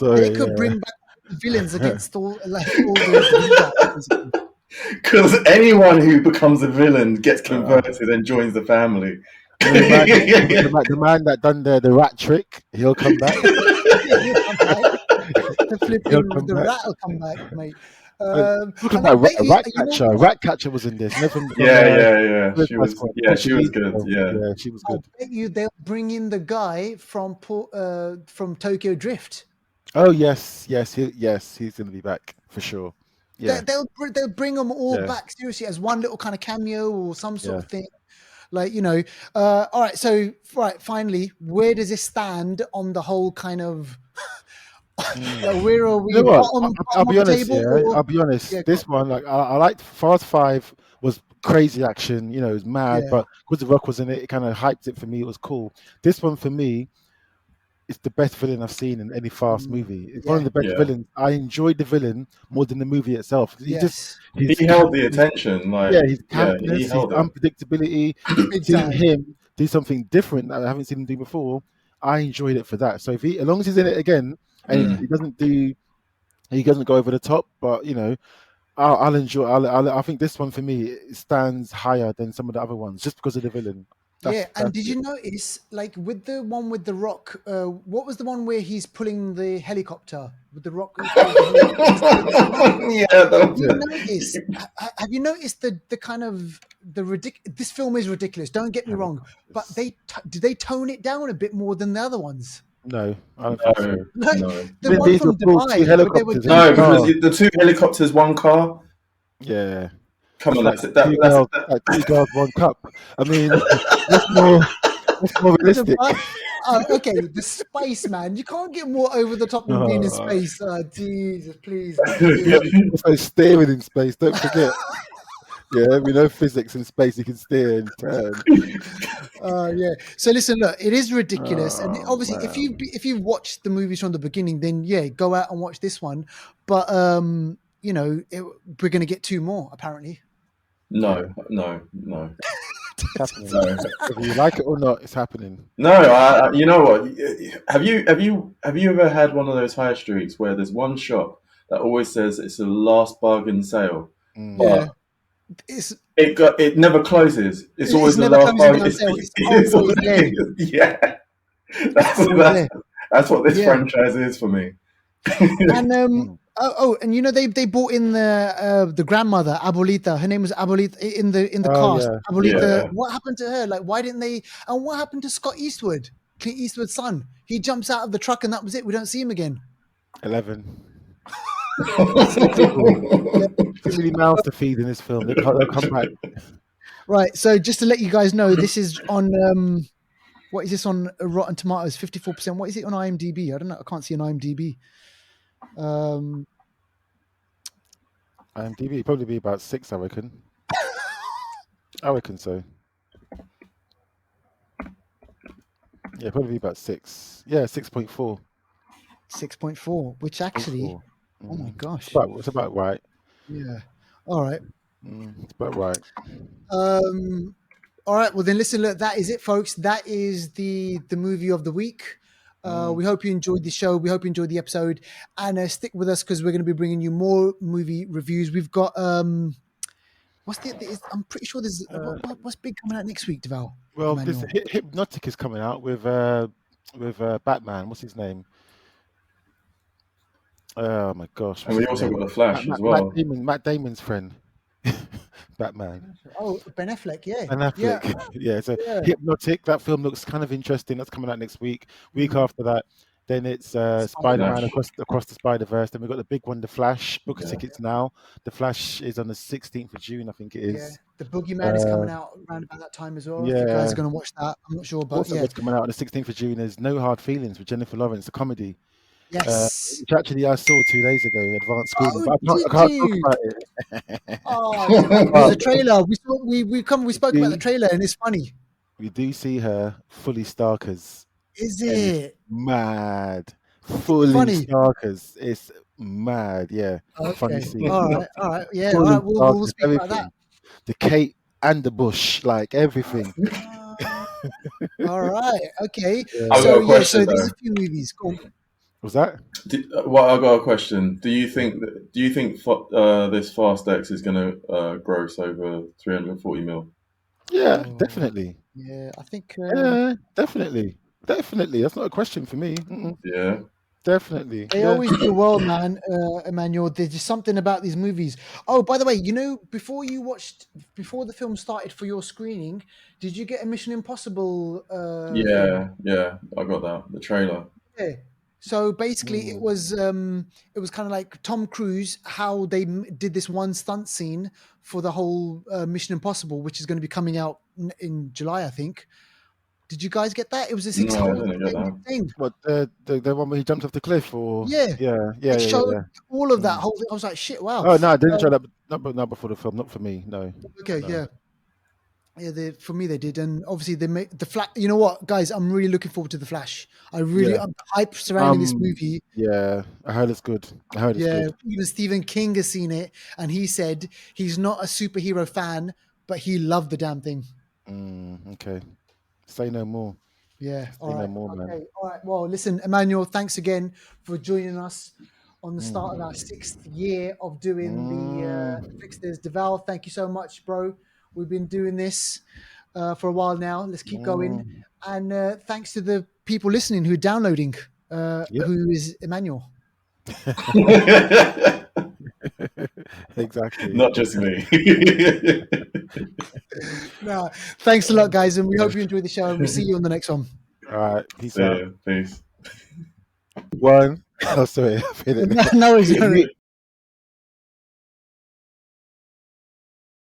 They could bring back the villains against all the because anyone who becomes a villain gets converted and joins the family. The man that done the rat trick, he'll come back. The rat will come back, mate. Talking about Rat Catcher was in this. She was good. Yeah, she was I good. bet you they'll bring in the guy from Tokyo Drift. Oh yes, he's going to be back for sure. Yeah, they'll bring them all back seriously as one little kind of cameo or some sort of thing. Like, all right. So, finally, where does this stand on the whole kind of? Where are we? I'll be honest. I'll be honest. This one, like, I liked Fast 5. Was crazy action. It was mad, but because The Rock was in it, it kind of hyped it for me. It was cool. This one for me, it's the best villain I've seen in any Fast movie. It's one of the best villains. I enjoyed the villain more than the movie itself. He held the attention. His campness, his unpredictability. Seeing him do something different that I haven't seen him do before, I enjoyed it for that. So as long as he's in it again and he doesn't go over the top, but I'll enjoy. I think this one for me stands higher than some of the other ones just because of the villain. And did you notice, like, with the one with The Rock, what was the one where he's pulling the helicopter with The Rock? Have you noticed the kind of this film is ridiculous. Don't get me wrong, but did they tone it down a bit more than the other ones? No, I don't think so. No. The one from Dubai. Because the two helicopters, one car. Yeah. Come on, that's 2 girls, 1 cup. I mean, that's more realistic. Okay, the space, man. You can't get more over the top than being in space. Jesus, please. Also steering in space, don't forget. We know physics in space. You can steer and turn. So listen, look, it is ridiculous, and obviously, if you watched the movies from the beginning, then go out and watch this one. But we're going to get 2 more apparently. No. Whether you like it or not, it's happening. No, you know what? Have you ever had one of those high streets where there's one shop that always says it's the last bargain sale, but it never closes. It's always the last bargain sale. That's what this franchise is for me. And and they brought in the grandmother Abuelita. Her name was Abuelita in the cast. Abuelita. What happened to her? Like, why didn't they? And what happened to Scott Eastwood, Clint Eastwood's son? He jumps out of the truck and that was it. We don't see him again. 11. Too many mouths to feed in this film. They'll come back. Right. So just to let you guys know, this is on. What is this on Rotten Tomatoes? 54%. What is it on IMDb? I don't know. I can't see on IMDb. IMDb probably be about 6, I reckon. I reckon so. Yeah, probably be about 6. Yeah, 6.4. 6.4, which actually, oh my gosh, it's about right. Yeah. All right. It's about right. All right. Well, then listen. Look, that is it, folks. That is the movie of the week. We hope you enjoyed the show. We hope you enjoyed the episode, and stick with us because we're going to be bringing you more movie reviews. We've got I'm pretty sure there's what's big coming out next week, Deval? Well, this Hypnotic is coming out with Batman. What's his name? Oh my gosh! And we also got The Flash as well. Matt Damon's friend. Batman. Oh, Ben Affleck, Ben Affleck, So Hypnotic, that film looks kind of interesting. That's coming out next week. Week after that, then it's Spider-Man across the Spider-Verse. Then we've got the big one, The Flash. Book tickets now. The Flash is on the 16th of June, I think it is. Yeah, The Boogeyman is coming out around about that time as well. If you guys are going to watch that, I'm not sure, but also what's coming out on the 16th of June is No Hard Feelings with Jennifer Lawrence, a comedy. Yes. Which actually I saw 2 days ago in advanced screening. But I can't talk about it. There's a trailer. We spoke about the trailer and it's funny. We do see her fully Starkers. Is it? Mad. Fully Starkers. It's mad, yeah. Okay. Funny scene. All right. Yeah, all right. We'll speak about that. The Kate and the Bush, like everything. All right. Okay. So there's a few movies. Cool. Was that? Well, I got a question. Do you think this Fast X is going to gross over 340 mil? Yeah, definitely. Yeah, I think. Yeah, definitely. That's not a question for me. Yeah. Definitely. They always do well, man. Emmanuel, there's just something about these movies. Oh, by the way, before the film started for your screening, did you get a Mission Impossible thing? Yeah, I got that. The trailer. Yeah. So basically, it was kind of like Tom Cruise, how they did this one stunt scene for the whole Mission Impossible, which is going to be coming out in July, I think. Did you guys get that? It was this No, I whole didn't get that. thing. What the one where he jumped off the cliff, or Yeah. They showed all of that whole thing. I was like, shit, wow. Oh no, I didn't show that. Not before the film. Not for me. No. Okay, no. yeah. For me they did, and obviously they made the Flash. You know what, guys? I'm really looking forward to the Flash. I'm hype surrounding this movie. Yeah, I heard it's good. It's good. Even Stephen King has seen it, and he said he's not a superhero fan, but he loved the damn thing. Okay, say no more. Yeah, say no more, man. All right. Well, listen, Emmanuel, thanks again for joining us on the start of our 6th year of doing the Flixters. Deval, thank you so much, bro. We've been doing this for a while now. Let's keep going. And thanks to the people listening who are downloading, who is Emmanuel. Exactly. Not just me. No, thanks a lot, guys. And we hope you enjoy the show. And we'll see you on the next one. All right. Peace out. Peace. One. Oh, sorry. No,